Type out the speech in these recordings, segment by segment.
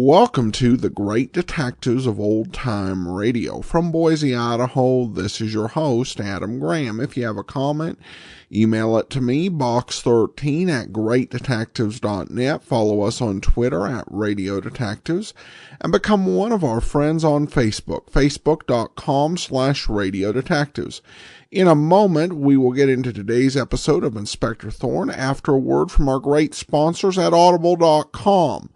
Welcome to the Great Detectives of Old Time Radio. From Boise, Idaho, this is your host, Adam Graham. If you have a comment, email it to me, box13@greatdetectives.net. Follow us on Twitter @Radio Detectives, and become one of our friends on Facebook, facebook.com/Radio Detectives. In a moment, we will get into today's episode of Inspector Thorne after a word from our great sponsors at audible.com.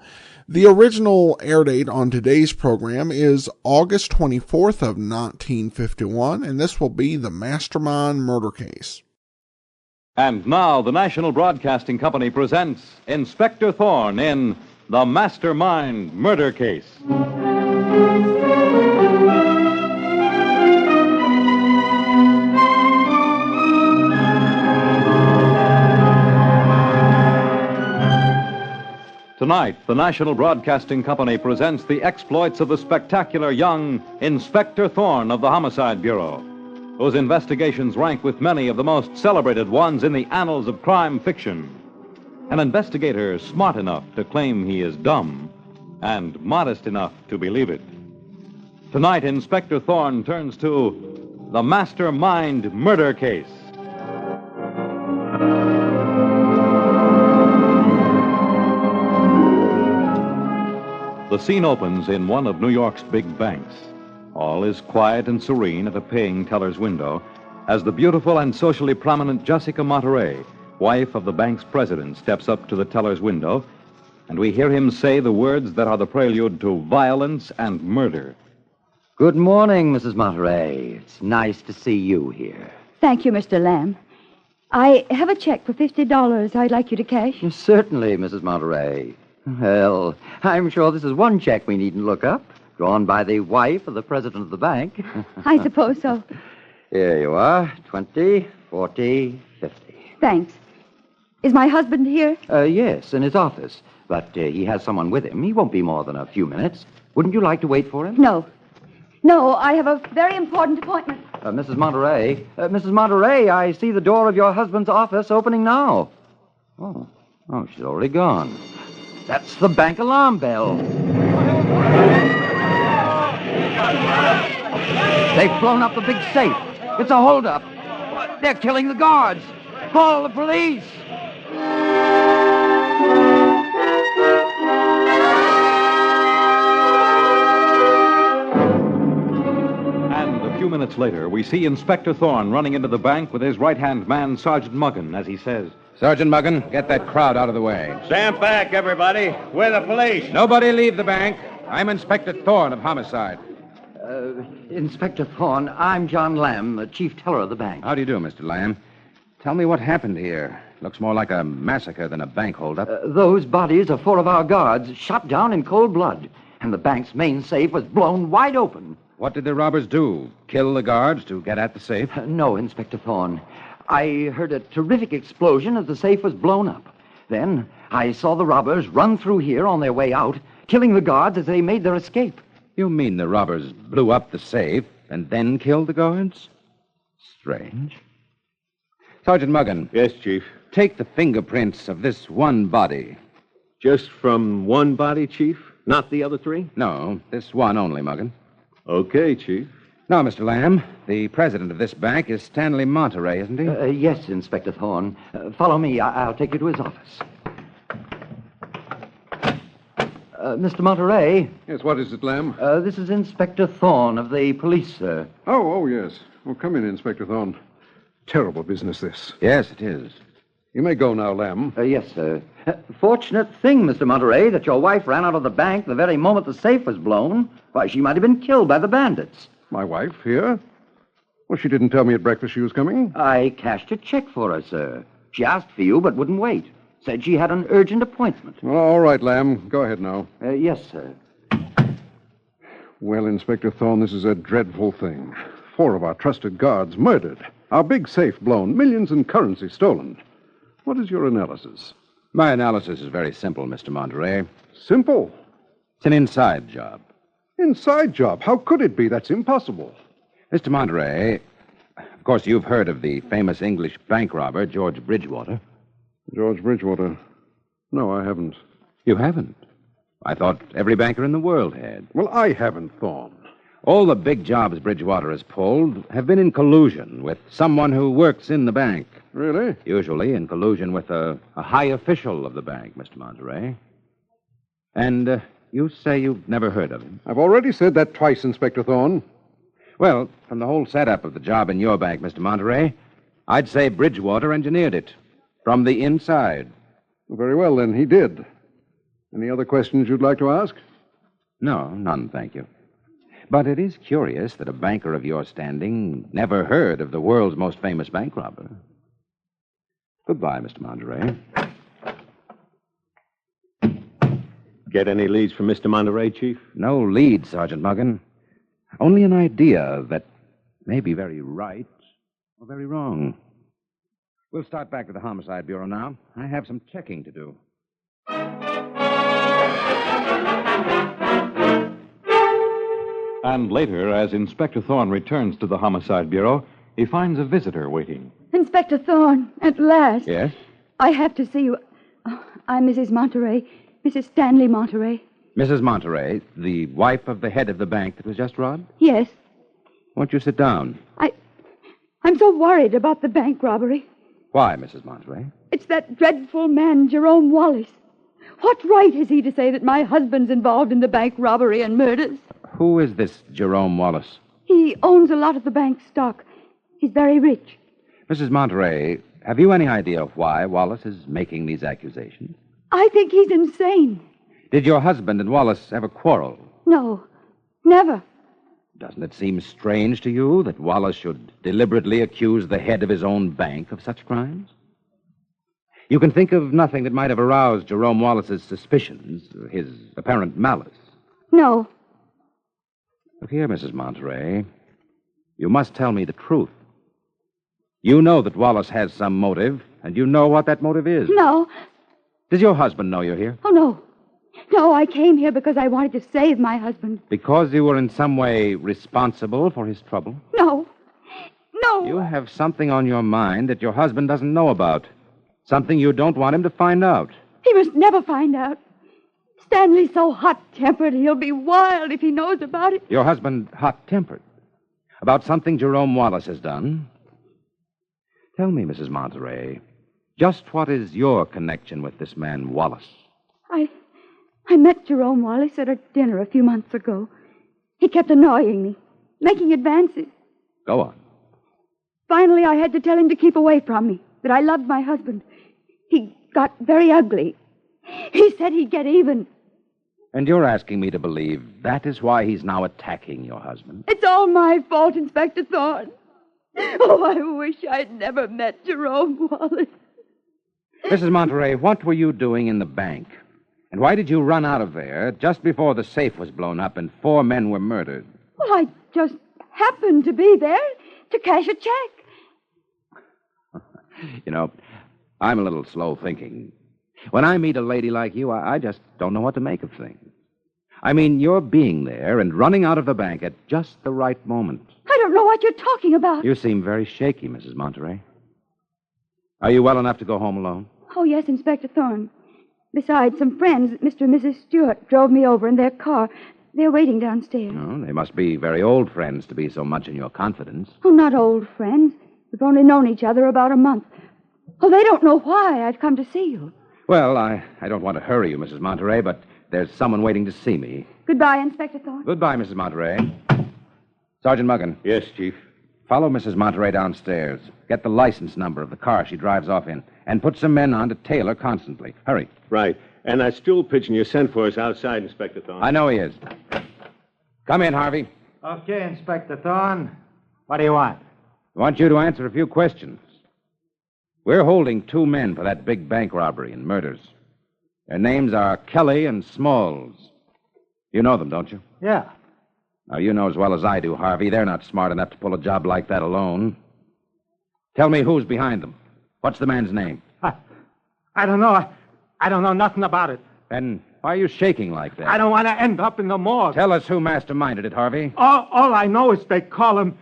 The original air date on today's program is August 24th of 1951, and this will be the Mastermind murder case. And now the National Broadcasting Company presents Inspector Thorne in the Mastermind murder case. Tonight, the National Broadcasting Company presents the exploits of the spectacular young Inspector Thorne of the Homicide Bureau, whose investigations rank with many of the most celebrated ones in the annals of crime fiction. An investigator smart enough to claim he is dumb and modest enough to believe it. Tonight, Inspector Thorne turns to the Mastermind murder case. The scene opens in one of New York's big banks. All is quiet and serene at a paying teller's window as the beautiful and socially prominent Jessica Monterey, wife of the bank's president, steps up to the teller's window, and we hear him say the words that are the prelude to violence and murder. Good morning, Mrs. Monterey. It's nice to see you here. Thank you, Mr. Lamb. I have a check for $50 I'd like you to cash. Certainly, Mrs. Monterey. Well, I'm sure this is one check we needn't look up, drawn by the wife of the president of the bank. I suppose so. Here you are, 20, 40, 50. Thanks. Is my husband here? Yes, in his office. But he has someone with him. He won't be more than a few minutes. Wouldn't you like to wait for him? No. No, I have a very important appointment. Mrs. Monterey, I see the door of your husband's office opening now. Oh, she's already gone. That's the bank alarm bell. They've blown up the big safe. It's a holdup. They're killing the guards. Call the police. And a few minutes later, we see Inspector Thorne running into the bank with his right-hand man, Sergeant Muggan, as he says, Sergeant Muggan, get that crowd out of the way. Stand back, everybody. We're the police. Nobody leave the bank. I'm Inspector Thorne of Homicide. Inspector Thorne, I'm John Lamb, the chief teller of the bank. How do you do, Mr. Lamb? Tell me what happened here. Looks more like a massacre than a bank holdup. Those bodies are 4 of our guards, shot down in cold blood. And the bank's main safe was blown wide open. What did the robbers do? Kill the guards to get at the safe? No, Inspector Thorne. I heard a terrific explosion as the safe was blown up. Then I saw the robbers run through here on their way out, killing the guards as they made their escape. You mean the robbers blew up the safe and then killed the guards? Strange. Sergeant Muggan. Yes, Chief. Take the fingerprints of this one body. Just from one body, Chief? Not the other 3? No, this one only, Muggan. Okay, Chief. Now, Mr. Lamb, the president of this bank is Stanley Monterey, isn't he? Yes, Inspector Thorne. Follow me. I'll take you to his office. Mr. Monterey. Yes, what is it, Lamb? This is Inspector Thorne of the police, sir. Oh, yes. Well, come in, Inspector Thorne. Terrible business, this. Yes, it is. You may go now, Lamb. Yes, sir. Fortunate thing, Mr. Monterey, that your wife ran out of the bank the very moment the safe was blown. Why, she might have been killed by the bandits. My wife here? Well, she didn't tell me at breakfast she was coming. I cashed a check for her, sir. She asked for you, but wouldn't wait. Said she had an urgent appointment. Well, all right, Lamb. Go ahead now. Yes, sir. Well, Inspector Thorne, this is a dreadful thing. 4 of our trusted guards murdered. Our big safe blown. Millions in currency stolen. What is your analysis? My analysis is very simple, Mr. Monterey. Simple. It's an inside job. Inside job? How could it be? That's impossible. Mr. Monterey, of course, you've heard of the famous English bank robber, George Bridgewater. George Bridgewater? No, I haven't. You haven't? I thought every banker in the world had. Well, I haven't, Thorne. All the big jobs Bridgewater has pulled have been in collusion with someone who works in the bank. Really? Usually in collusion with a high official of the bank, Mr. Monterey. And you say you've never heard of him? I've already said that twice, Inspector Thorne. Well, from the whole setup of the job in your bank, Mr. Monterey, I'd say Bridgewater engineered it. From the inside. Very well, then, he did. Any other questions you'd like to ask? No, none, thank you. But it is curious that a banker of your standing never heard of the world's most famous bank robber. Goodbye, Mr. Monterey. Get any leads from Mr. Monterey, Chief? No lead, Sergeant Muggan. Only an idea that may be very right or very wrong. We'll start back to the Homicide Bureau now. I have some checking to do. And later, as Inspector Thorne returns to the Homicide Bureau, he finds a visitor waiting. Inspector Thorne, at last. Yes? I have to see you. Oh, I'm Mrs. Monterey, Mrs. Stanley Monterey. Mrs. Monterey, the wife of the head of the bank that was just robbed? Yes. Won't you sit down? I'm so worried about the bank robbery. Why, Mrs. Monterey? It's that dreadful man, Jerome Wallace. What right has he to say that my husband's involved in the bank robbery and murders? Who is this Jerome Wallace? He owns a lot of the bank's stock. He's very rich. Mrs. Monterey, have you any idea why Wallace is making these accusations? I think he's insane. Did your husband and Wallace ever quarrel? No, never. Doesn't it seem strange to you that Wallace should deliberately accuse the head of his own bank of such crimes? You can think of nothing that might have aroused Jerome Wallace's suspicions, his apparent malice. No. Look here, Mrs. Monterey. You must tell me the truth. You know that Wallace has some motive, and you know what that motive is. No. Does your husband know you're here? Oh, no. No, I came here because I wanted to save my husband. Because you were in some way responsible for his trouble? No. No. You have something on your mind that your husband doesn't know about. Something you don't want him to find out. He must never find out. Stanley's so hot-tempered, he'll be wild if he knows about it. Your husband hot-tempered? About something Jerome Wallace has done? Tell me, Mrs. Monterey, just what is your connection with this man, Wallace? I met Jerome Wallace at a dinner a few months ago. He kept annoying me, making advances. Go on. Finally, I had to tell him to keep away from me, that I loved my husband. He got very ugly. He said he'd get even. And you're asking me to believe that is why he's now attacking your husband? It's all my fault, Inspector Thorne. Oh, I wish I'd never met Jerome Wallace. Mrs. Monterey, what were you doing in the bank? And why did you run out of there just before the safe was blown up and 4 men were murdered? Well, I just happened to be there to cash a check. You know, I'm a little slow thinking. When I meet a lady like you, I just don't know what to make of things. I mean, you're being there and running out of the bank at just the right moment. I don't know what you're talking about. You seem very shaky, Mrs. Monterey. Are you well enough to go home alone? Oh, yes, Inspector Thorne. Besides, some friends, Mr. and Mrs. Stewart, drove me over in their car. They're waiting downstairs. Oh, they must be very old friends to be so much in your confidence. Oh, not old friends. We've only known each other about a month. Oh, they don't know why I've come to see you. Well, I don't want to hurry you, Mrs. Monterey, but there's someone waiting to see me. Goodbye, Inspector Thorne. Goodbye, Mrs. Monterey. Sergeant Muggan. Yes, Chief. Follow Mrs. Monterey downstairs. Get the license number of the car she drives off in. And put some men on to tail her constantly. Hurry. Right. And that stool pigeon you sent for is outside, Inspector Thorne. I know he is. Come in, Harvey. Okay, Inspector Thorne. What do you want? I want you to answer a few questions. We're holding 2 men for that big bank robbery and murders. Their names are Kelly and Smalls. You know them, don't you? Yeah. Now, you know as well as I do, Harvey, they're not smart enough to pull a job like that alone. Tell me who's behind them. What's the man's name? I don't know. I don't know nothing about it. Then why are you shaking like that? I don't want to end up in the morgue. Tell us who masterminded it, Harvey. All I know is they call him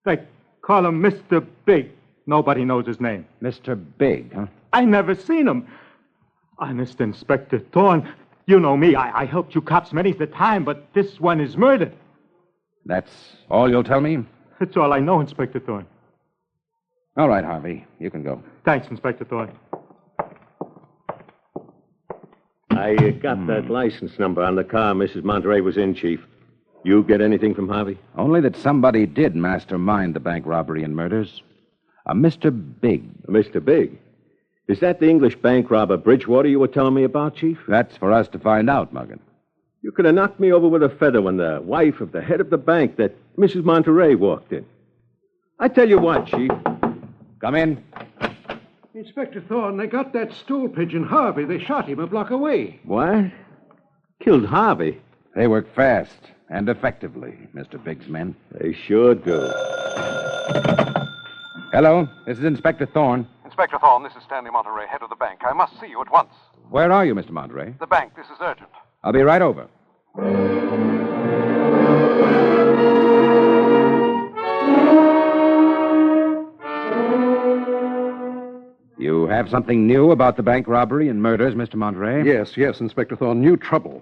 Mr. Big. Nobody knows his name. Mr. Big, huh? I never seen him. Honest, Inspector Thorne, You know me. I helped you cops many's the time, but this one is murder. That's all you'll tell me? That's all I know, Inspector Thorne. All right, Harvey. You can go. Thanks, Inspector Thorne. I got that license number on the car Mrs. Monterey was in, Chief. You get anything from Harvey? Only that somebody did mastermind the bank robbery and murders. A Mr. Big. Mr. Big? Is that the English bank robber Bridgewater you were telling me about, Chief? That's for us to find out, Muggin. You could have knocked me over with a feather when the wife of the head of the bank, that Mrs. Monterey, walked in. I tell you what, Chief. Come in. Inspector Thorne, they got that stool pigeon, Harvey. They shot him a block away. What? Killed Harvey? They work fast and effectively, Mr. Big's men. They sure do. Hello, this is Inspector Thorne. Inspector Thorne, this is Stanley Monterey, head of the bank. I must see you at once. Where are you, Mr. Monterey? The bank. This is urgent. I'll be right over. You have something new about the bank robbery and murders, Mr. Monterey? Yes, Inspector Thorne. New trouble.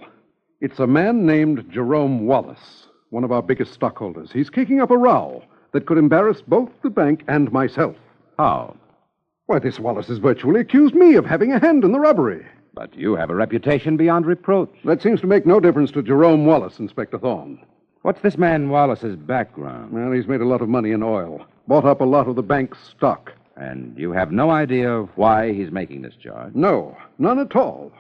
It's a man named Jerome Wallace, one of our biggest stockholders. He's kicking up a row that could embarrass both the bank and myself. How? Why, this Wallace has virtually accused me of having a hand in the robbery. But you have a reputation beyond reproach. That seems to make no difference to Jerome Wallace, Inspector Thorne. What's this man Wallace's background? Well, he's made a lot of money in oil, bought up a lot of the bank's stock. And you have no idea why he's making this charge? No, none at all.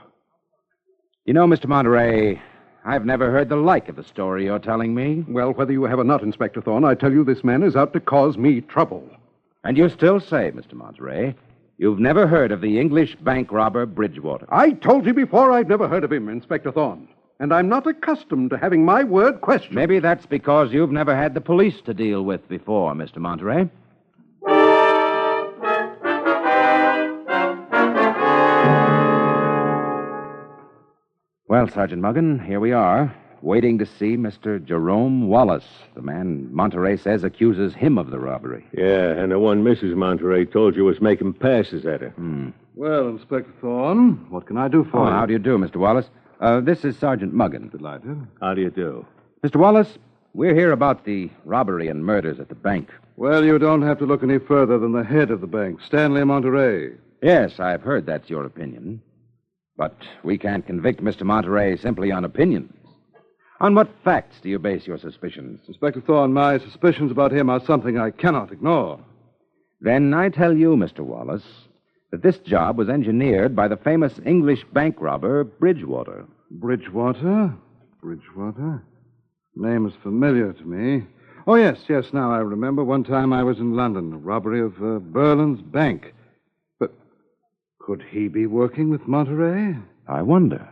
You know, Mr. Monterey, I've never heard the like of the story you're telling me. Well, whether you have or not, Inspector Thorne, I tell you this man is out to cause me trouble. And you still say, Mr. Monterey, you've never heard of the English bank robber Bridgewater. I told you before I've never heard of him, Inspector Thorne. And I'm not accustomed to having my word questioned. Maybe that's because you've never had the police to deal with before, Mr. Monterey. Well, Sergeant Muggin, here we are, waiting to see Mr. Jerome Wallace, the man Monterey says accuses him of the robbery. Yeah, and the one Mrs. Monterey told you was making passes at her. Well, Inspector Thorne, what can I do for you? How do you do, Mr. Wallace? This is Sergeant Muggin. Delighted. How do you do? Mr. Wallace, we're here about the robbery and murders at the bank. Well, you don't have to look any further than the head of the bank, Stanley Monterey. Yes, I've heard that's your opinion. But we can't convict Mr. Monterey simply on opinions. On what facts do you base your suspicions? Inspector Thorne, my suspicions about him are something I cannot ignore. Then I tell you, Mr. Wallace, that this job was engineered by the famous English bank robber, Bridgewater. Bridgewater? Name is familiar to me. Oh, yes, now I remember. One time I was in London, a robbery of Berlin's bank. But could he be working with Monterey? I wonder.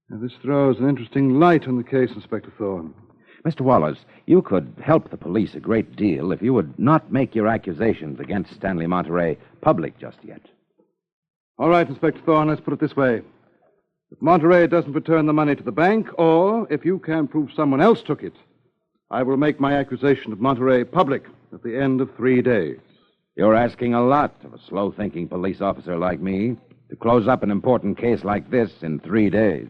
Now, this throws an interesting light on the case, Inspector Thorne. Mr. Wallace, you could help the police a great deal if you would not make your accusations against Stanley Monterey public just yet. All right, Inspector Thorne, let's put it this way. If Monterey doesn't return the money to the bank, or if you can prove someone else took it, I will make my accusation of Monterey public at the end of 3 days. You're asking a lot of a slow-thinking police officer like me to close up an important case like this in 3 days.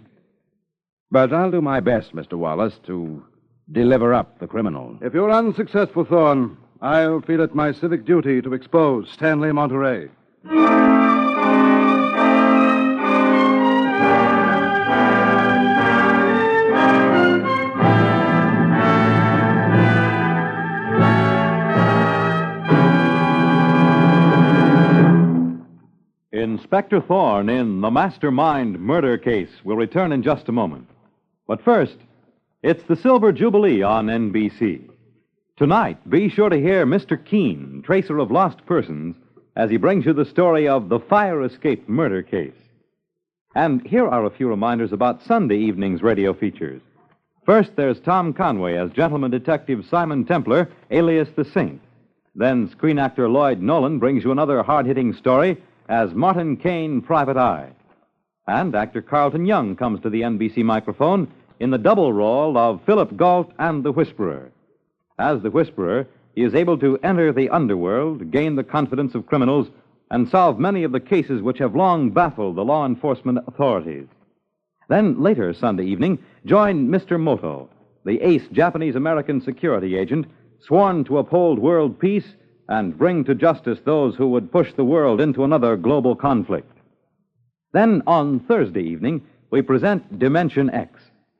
But I'll do my best, Mr. Wallace, to deliver up the criminal. If you're unsuccessful, Thorne, I'll feel it my civic duty to expose Stanley Monterey. Inspector Thorne in the Mastermind murder case will return in just a moment. But first, it's the Silver Jubilee on NBC. Tonight, be sure to hear Mr. Keene, tracer of lost persons, as he brings you the story of the fire escape murder case. And here are a few reminders about Sunday evening's radio features. First, there's Tom Conway as gentleman detective Simon Templar, alias the Saint. Then screen actor Lloyd Nolan brings you another hard-hitting story as Martin Kane, Private Eye. And actor Carlton Young comes to the NBC microphone in the double role of Philip Galt and the Whisperer. As the Whisperer, he is able to enter the underworld, gain the confidence of criminals, and solve many of the cases which have long baffled the law enforcement authorities. Then, later Sunday evening, join Mr. Moto, the ace Japanese-American security agent, sworn to uphold world peace and bring to justice those who would push the world into another global conflict. Then, on Thursday evening, we present Dimension X,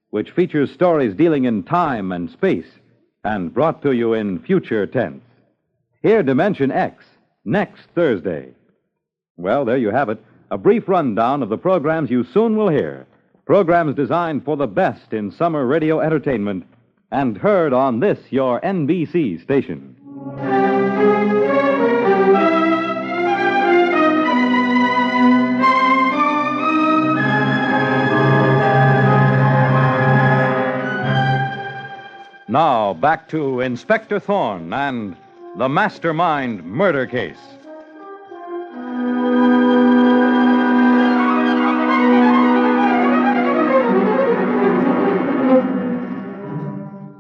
which features stories dealing in time and space, and brought to you in future tense. Hear Dimension X next Thursday. Well, there you have it, a brief rundown of the programs you soon will hear. Programs designed for the best in summer radio entertainment and heard on this, your NBC station. Now, back to Inspector Thorne and the Mastermind murder case.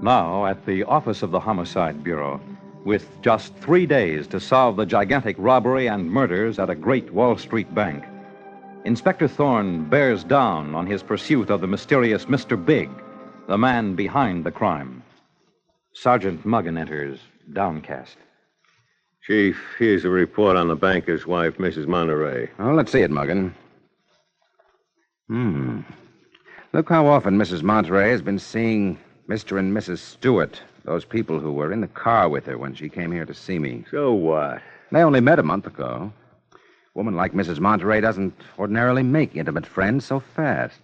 Now, at the office of the Homicide Bureau, with just 3 days to solve the gigantic robbery and murders at a great Wall Street bank, Inspector Thorne bears down on his pursuit of the mysterious Mr. Big, the man behind the crime. Sergeant Muggan enters, downcast. Chief, here's a report on the banker's wife, Mrs. Monterey. Oh, let's see it, Muggan. Look how often Mrs. Monterey has been seeing Mr. and Mrs. Stewart, those people who were in the car with her when she came here to see me. So what? They only met a month ago. A woman like Mrs. Monterey doesn't ordinarily make intimate friends so fast.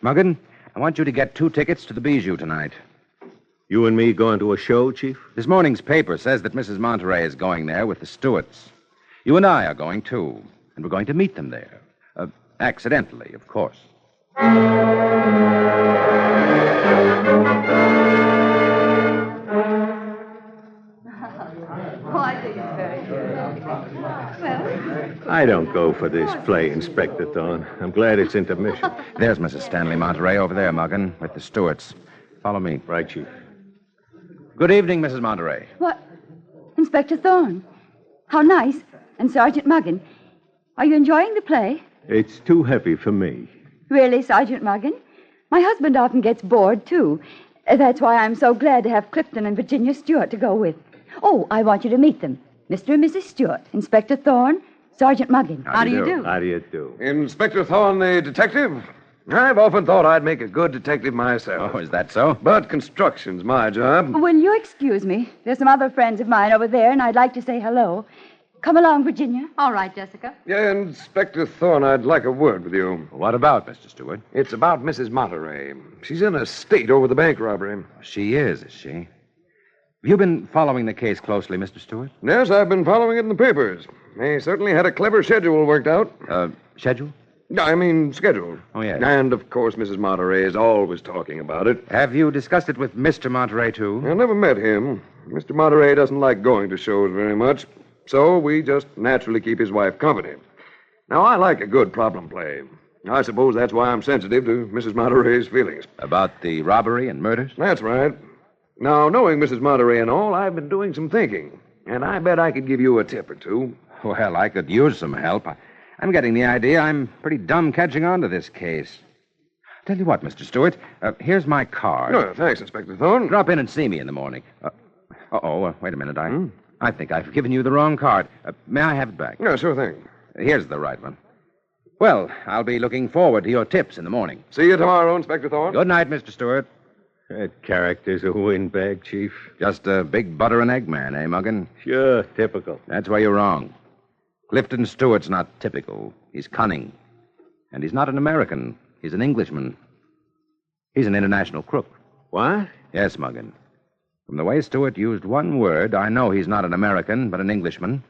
Muggan, I want you to get 2 tickets to the Bijou tonight. You and me going to a show, Chief? This morning's paper says that Mrs. Monterey is going there with the Stewarts. You and I are going, too, and we're going to meet them there. Accidentally, of course. I think it's very good. Well, I don't go for this play, Inspector Thorne. I'm glad it's intermission. There's Mrs. Stanley Monterey over there, Muggan, with the Stewarts. Follow me. Right, Chief. Good evening, Mrs. Monterey. what? Inspector Thorne. How nice. And Sergeant Muggan. Are you enjoying the play? It's too heavy for me. Really, Sergeant Muggan? My husband often gets bored, too. That's why I'm so glad to have Clifton and Virginia Stewart to go with. Oh, I want you to meet them. Mr. and Mrs. Stewart, Inspector Thorne, Sergeant Muggan. How do you do? How do you do? Inspector Thorne, the detective? I've often thought I'd make a good detective myself. Oh, is that so? But construction's my job. Will you excuse me? There's some other friends of mine over there, and I'd like to say hello. Come along, Virginia. All right, Jessica. Yeah, Inspector Thorne, I'd like a word with you. What about, Mr. Stewart? It's about Mrs. Monterey. She's in a state over the bank robbery. She is she? Have you been following the case closely, Mr. Stewart? Yes, I've been following it in the papers. They certainly had a clever schedule worked out. Schedule? I mean, schedule. Oh, yes. And, of course, Mrs. Monterey is always talking about it. Have you discussed it with Mr. Monterey, too? I never met him. Mr. Monterey doesn't like going to shows very much, so we just naturally keep his wife company. Now, I like a good problem play. I suppose that's why I'm sensitive to Mrs. Monterey's feelings. About the robbery and murders? That's right. Now, knowing Mrs. Monterey and all, I've been doing some thinking, and I bet I could give you a tip or two. Well, I could use some help. I'm getting the idea I'm pretty dumb catching on to this case. Tell you what, Mr. Stewart, here's my card. Oh, thanks, Inspector Thorne. Drop in and see me in the morning. Wait a minute. I think I've given you the wrong card. May I have it back? Yeah, sure thing. Here's the right one. Well, I'll be looking forward to your tips in the morning. See you tomorrow, Inspector Thorne. Good night, Mr. Stewart. That character's a windbag, Chief. Just a big butter and egg man, eh, Muggan? Sure, typical. That's where you're wrong. Clifton Stewart's not typical. He's cunning. And he's not an American. He's an Englishman. He's an international crook. What? Yes, Muggan. From the way Stewart used one word, I know he's not an American, but an Englishman.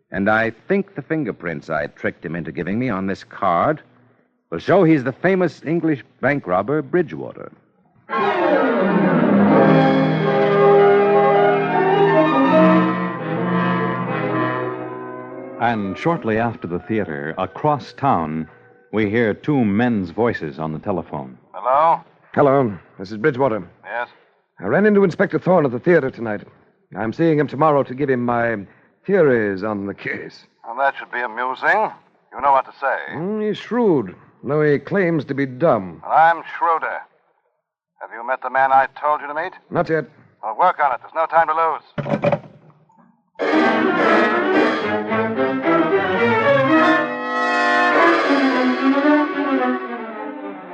And I think the fingerprints I tricked him into giving me on this card will show he's the famous English bank robber, Bridgewater. And shortly after the theater, across town, we hear 2 men's voices on the telephone. Hello? Hello, this is Bridgewater. Yes? I ran into Inspector Thorne at the theater tonight. I'm seeing him tomorrow to give him my theories on the case. Well, that should be amusing. You know what to say. He's shrewd, though he claims to be dumb. And I'm shrewder. Have you met the man I told you to meet? Not yet. Well, work on it. There's no time to lose.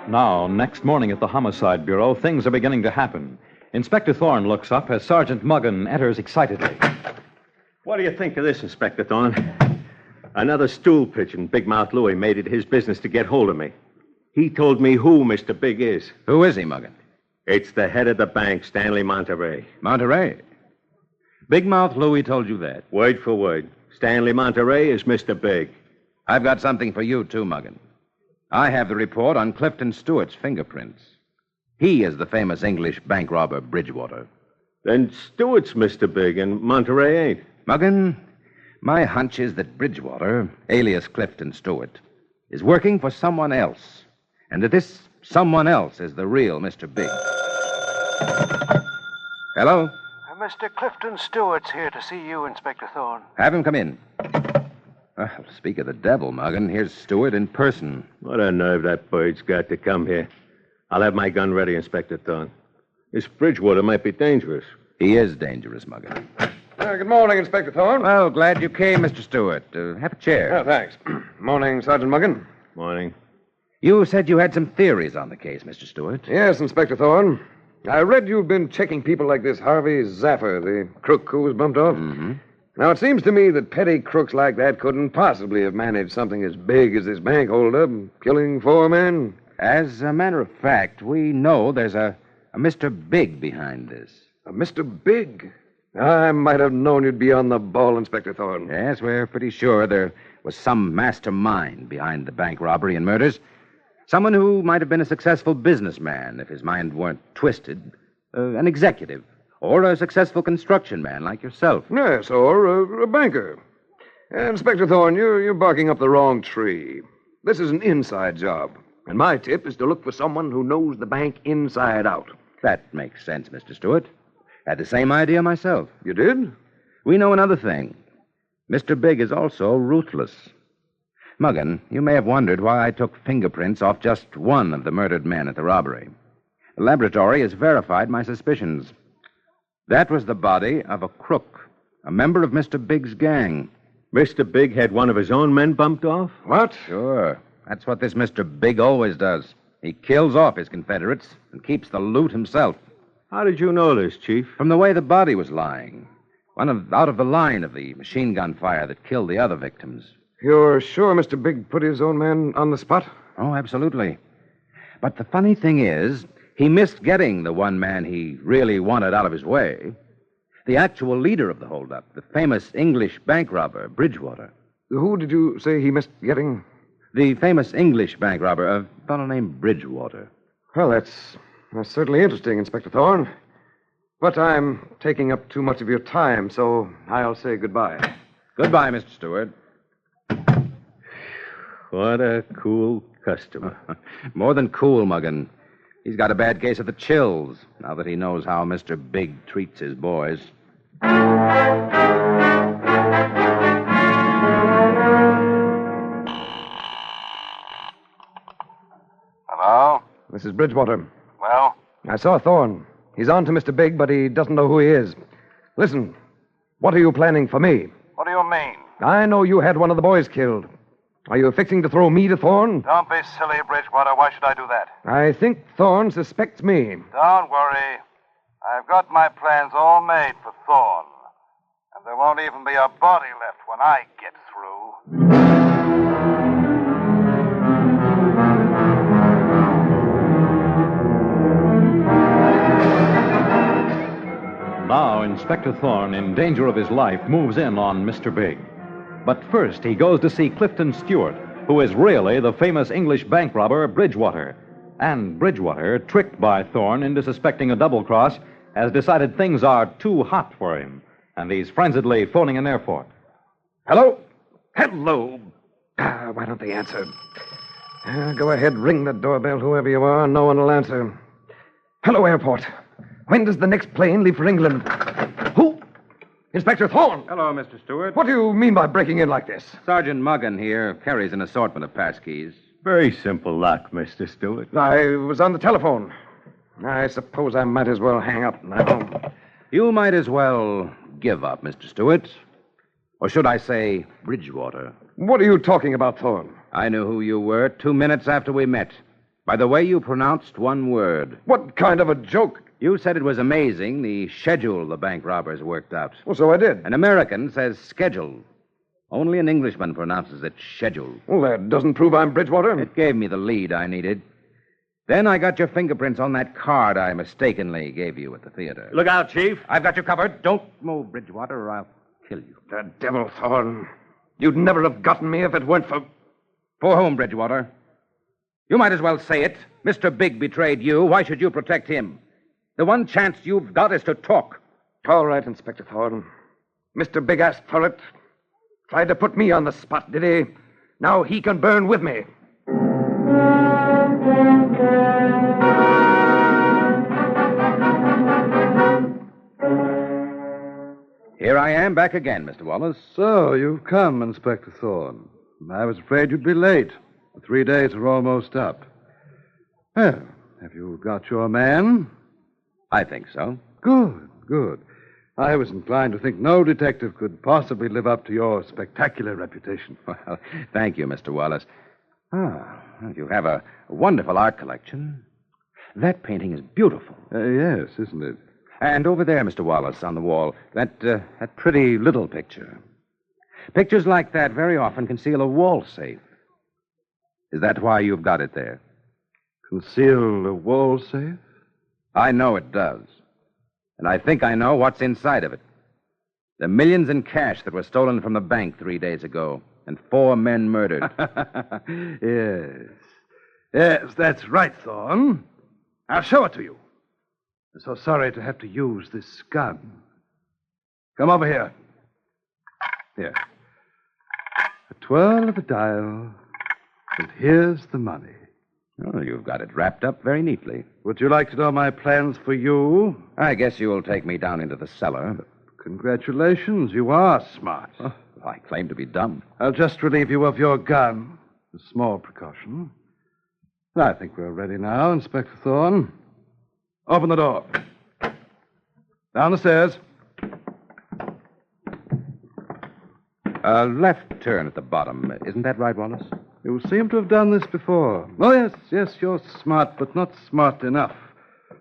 Now, next morning at the Homicide Bureau, things are beginning to happen. Inspector Thorne looks up as Sergeant Muggan enters excitedly. What do you think of this, Inspector Thorne? Another stool pigeon, Big Mouth Louie, made it his business to get hold of me. He told me who Mr. Big is. Who is he, Muggan? It's the head of the bank, Stanley Monterey. Monterey? Big Mouth Louie told you that? Word for word. Stanley Monterey is Mr. Big. I've got something for you, too, Muggan. I have the report on Clifton Stewart's fingerprints. He is the famous English bank robber, Bridgewater. Then Stewart's Mr. Big and Monterey ain't. Muggan, my hunch is that Bridgewater, alias Clifton Stewart, is working for someone else, and that this someone else is the real Mr. Big. Hello? Mr. Clifton Stewart's here to see you, Inspector Thorne. Have him come in. Well, speak of the devil, Muggan, here's Stewart in person. What a nerve that bird's got to come here. I'll have my gun ready, Inspector Thorne. This Bridgewater might be dangerous. He is dangerous, Muggan. Good morning, Inspector Thorne. Well, glad you came, Mr. Stewart. Have a chair. Oh, thanks. Morning, Sergeant Muggan. Morning. You said you had some theories on the case, Mr. Stewart. Yes, Inspector Thorne. I read you've been checking people like this Harvey Zaffer, the crook who was bumped off. Mm-hmm. Now, it seems to me that petty crooks like that couldn't possibly have managed something as big as this bank holdup, killing 4 men. As a matter of fact, we know there's a Mr. Big behind this. A Mr. Big? I might have known you'd be on the ball, Inspector Thorne. Yes, we're pretty sure there was some mastermind behind the bank robbery and murders. Someone who might have been a successful businessman if his mind weren't twisted. An executive. Or a successful construction man like yourself. Yes, or a banker. Inspector Thorne, you're barking up the wrong tree. This is an inside job. And my tip is to look for someone who knows the bank inside out. That makes sense, Mr. Stewart. Had the same idea myself. You did? We know another thing. Mr. Big is also ruthless. Muggan, you may have wondered why I took fingerprints off just one of the murdered men at the robbery. The laboratory has verified my suspicions. That was the body of a crook, a member of Mr. Big's gang. Mr. Big had one of his own men bumped off? What? Sure. That's what this Mr. Big always does. He kills off his Confederates and keeps the loot himself. How did you know this, Chief? From the way the body was lying. Out of the line of the machine gun fire that killed the other victims. You're sure Mr. Big put his own man on the spot? Oh, absolutely. But the funny thing is, he missed getting the one man he really wanted out of his way. The actual leader of the holdup, the famous English bank robber, Bridgewater. Who did you say he missed getting? The famous English bank robber, a fellow named Bridgewater. Well, that's certainly interesting, Inspector Thorne. But I'm taking up too much of your time, so I'll say goodbye. Goodbye, Mr. Stewart. What a cool customer. More than cool, Muggan. He's got a bad case of the chills, now that he knows how Mr. Big treats his boys. Hello? This is Bridgewater. Well? I saw Thorne. He's on to Mr. Big, but he doesn't know who he is. Listen, what are you planning for me? What do you mean? I know you had one of the boys killed. Are you fixing to throw me to Thorne? Don't be silly, Bridgewater. Why should I do that? I think Thorne suspects me. Don't worry. I've got my plans all made for Thorne. And there won't even be a body left when I get through. Now, Inspector Thorne, in danger of his life, moves in on Mr. Big. But first, he goes to see Clifton Stewart, who is really the famous English bank robber, Bridgewater. And Bridgewater, tricked by Thorne into suspecting a double cross, has decided things are too hot for him, and he's frenziedly phoning an airport. Hello? Hello. Why don't they answer? Go ahead, ring the doorbell, whoever you are. No one will answer. Hello, airport. When does the next plane leave for England? Who? Inspector Thorne! Hello, Mr. Stewart. What do you mean by breaking in like this? Sergeant Muggan here carries an assortment of passkeys. Very simple luck, Mr. Stewart. I was on the telephone. I suppose I might as well hang up now. You might as well give up, Mr. Stewart. Or should I say, Bridgewater. What are you talking about, Thorne? I knew who you were 2 minutes after we met. By the way you pronounced one word. What kind of a joke? You said it was amazing, the schedule the bank robbers worked out. Well, so I did. An American says schedule. Only an Englishman pronounces it schedule. Well, that doesn't prove I'm Bridgewater. It gave me the lead I needed. Then I got your fingerprints on that card I mistakenly gave you at the theater. Look out, Chief. I've got you covered. Don't move, Bridgewater, or I'll kill you. The devil, Thorne. You'd never have gotten me if it weren't for... For whom, Bridgewater? You might as well say it. Mr. Big betrayed you. Why should you protect him? The one chance you've got is to talk. All right, Inspector Thorne. Mr. Big asked for it. Tried to put me on the spot, did he? Now he can burn with me. Here I am back again, Mr. Wallace. So, you've come, Inspector Thorne. I was afraid you'd be late. The 3 days are almost up. Well, have you got your man? I think so. Good, good. I was inclined to think no detective could possibly live up to your spectacular reputation. Well, thank you, Mr. Wallace. You have a wonderful art collection. That painting is beautiful. Yes, isn't it? And over there, Mr. Wallace, on the wall, that pretty little picture. Pictures like that very often conceal a wall safe. Is that why you've got it there? Conceal a wall safe? I know it does. And I think I know what's inside of it. The millions in cash that were stolen from the bank 3 days ago, and 4 men murdered. Yes. Yes, that's right, Thorne. I'll show it to you. I'm so sorry to have to use this gun. Come over here. Here. A twirl of the dial, and here's the money. Oh, you've got it wrapped up very neatly. Would you like to know my plans for you? I guess you'll take me down into the cellar. Congratulations, you are smart. Oh, I claim to be dumb. I'll just relieve you of your gun. A small precaution. I think we're ready now, Inspector Thorne. Open the door. Down the stairs. A left turn at the bottom. Isn't that right, Wallace? You seem to have done this before. Oh, yes, you're smart, but not smart enough.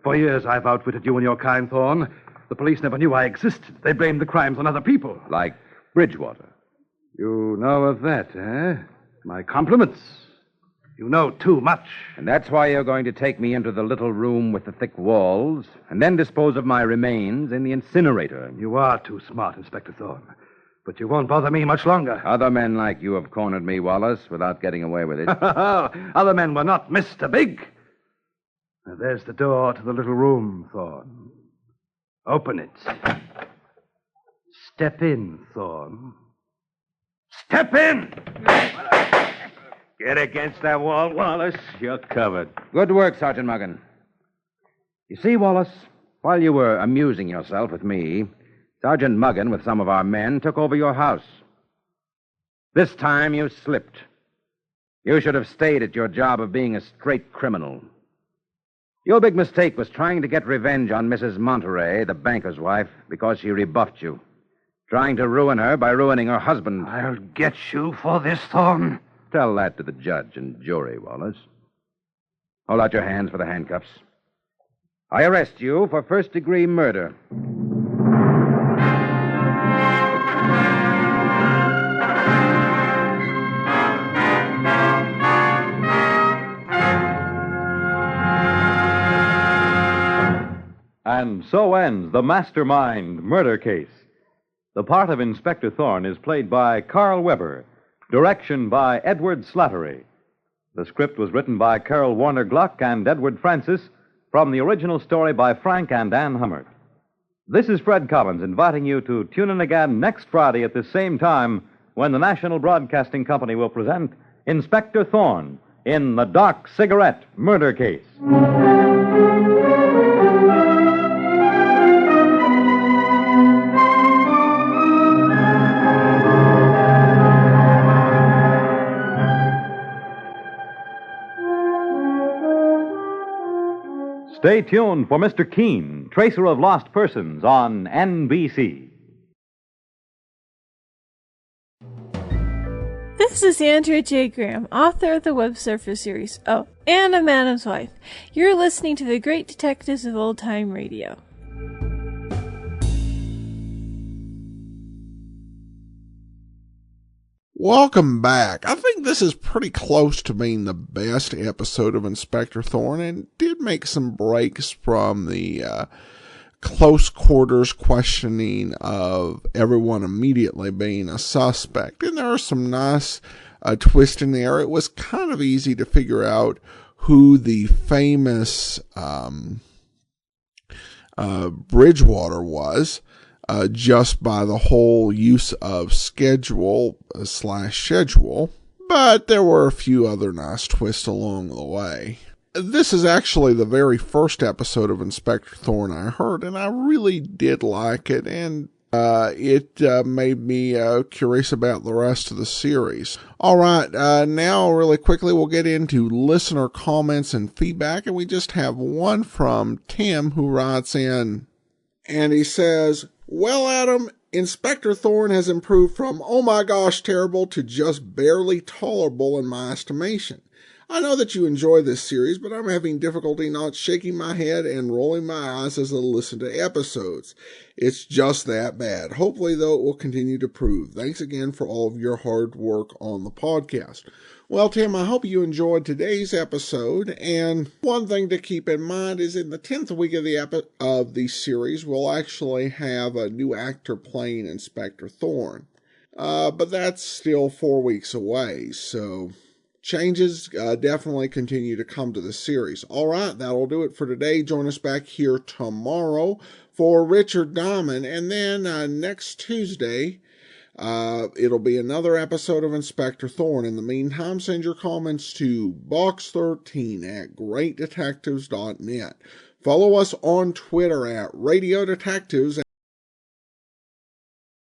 For years I've outwitted you and your kind, Thorne. The police never knew I existed. They blamed the crimes on other people. Like Bridgewater. You know of that, eh? My compliments. You know too much. And that's why you're going to take me into the little room with the thick walls, and then dispose of my remains in the incinerator. You are too smart, Inspector Thorne. But you won't bother me much longer. Other men like you have cornered me, Wallace, without getting away with it. Other men were not Mr. Big. Now, there's the door to the little room, Thorne. Open it. Step in, Thorne. Step in! Get against that wall, Wallace. You're covered. Good work, Sergeant Muggan. You see, Wallace, while you were amusing yourself with me, Sergeant Muggan, with some of our men, took over your house. This time you slipped. You should have stayed at your job of being a straight criminal. Your big mistake was trying to get revenge on Mrs. Monterey, the banker's wife, because she rebuffed you. Trying to ruin her by ruining her husband. I'll get you for this, Thorne. Tell that to the judge and jury, Wallace. Hold out your hands for the handcuffs. I arrest you for first-degree murder. And so ends the Mastermind murder case. The part of Inspector Thorne is played by Carl Weber. Direction by Edward Slattery. The script was written by Carol Warner Gluck and Edward Francis from the original story by Frank and Ann Hummert. This is Fred Collins inviting you to tune in again next Friday at the same time when the National Broadcasting Company will present Inspector Thorne in the Doc Cigarette Murder Case. Stay tuned for Mr. Keene, Tracer of Lost Persons on NBC. This is Andrea J. Graham, author of the Web Surfer series. Oh, and a Madam's Wife. You're listening to the Great Detectives of Old Time Radio. Welcome back. I think this is pretty close to being the best episode of Inspector Thorne, and did make some breaks from the close quarters questioning of everyone immediately being a suspect. And there are some nice twists in there. It was kind of easy to figure out who the famous Bridgewater was. Just by the whole use of schedule, but there were a few other nice twists along the way. This is actually the very first episode of Inspector Thorne I heard, and I really did like it, and it made me curious about the rest of the series. All right, now really quickly we'll get into listener comments and feedback, and we just have one from Tim who writes in, and he says, "Well, Adam, Inspector Thorne has improved from, oh my gosh, terrible, to just barely tolerable in my estimation. I know that you enjoy this series, but I'm having difficulty not shaking my head and rolling my eyes as I listen to episodes. It's just that bad. Hopefully, though, it will continue to improve. Thanks again for all of your hard work on the podcast." Well, Tim, I hope you enjoyed today's episode, and one thing to keep in mind is in the 10th week of the series, we'll actually have a new actor playing Inspector Thorne. But that's still 4 weeks away, so changes definitely continue to come to the series. All right, that'll do it for today. Join us back here tomorrow for Richard Diamond, and then next Tuesday, it'll be another episode of Inspector Thorne. In the meantime, send your comments to box13@greatdetectives.net. Follow us on Twitter at Radio Detectives